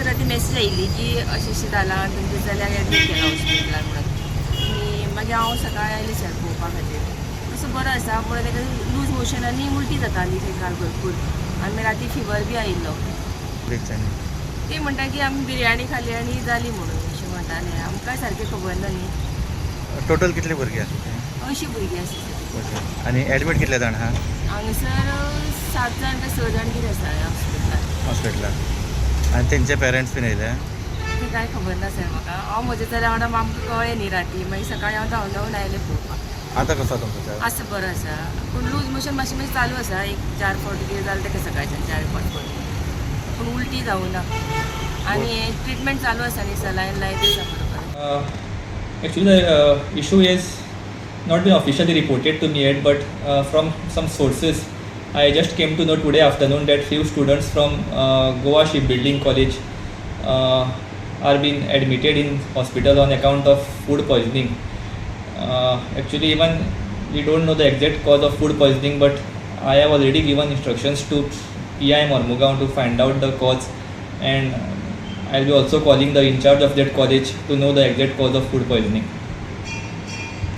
म्हाका राती मॅसेज आयिल्ली की अशें जालां आनी तुमच्या चल्याक एडमीट केला हॉस्पिटलान म्हणून. आनी मागीर हांव सकाळीं आयलें सर पळोवपा खातीर. तसो बरो आसा पूण ताका लूज मोशन आनी उलटी जाताली थंय काल भरपूर आनी मागीर राती फिवर बी आयिल्लो. ते म्हणटा की आमी बिरयानी खाली आनी जाली म्हणून अशें म्हणटाले. आमकां सारकें खबर ना न्ही. टोटल कितले भुरगे आसा? 80 भुरगीं आसा. आनी एडमीट कितले जाण आहा हांगसर 7 जाण काय 6 जाण कितें आसा हॉस्पिटलान? आनी तेंचे पेरंट्स बीन येयले? ते काय खबर ना सर म्हाका. हांव म्हज्या चल्या वांगडा आमकां कळ्ळें न्ही राती. मागीर सकाळीं हांव धांवून आयलें पळोवपाक. आतां कसो तुमचो? आसा बरो आसा पूण लूज मोशन मातशें मातशें चालू आसा. एक 4 फावटी कितें जालें ताका सकाळच्यान 4-5 फावटी पूण उलटी जावं ना. आनी ट्रिटमेंट चालू आसा न्ही सलायन लायत आसा बरोबर. Actually, the issue is not been officially reported to me yet, but from some sources, I just came to know today afternoon that few students from Goa Shipbuilding College are being admitted in hospital on account of food poisoning. Actually, even we don't know the exact cause of food poisoning, but I have already given instructions to PIM Mormugaon to find out the cause, and I'll be also calling the in charge of that college to know the exact cause of food poisoning.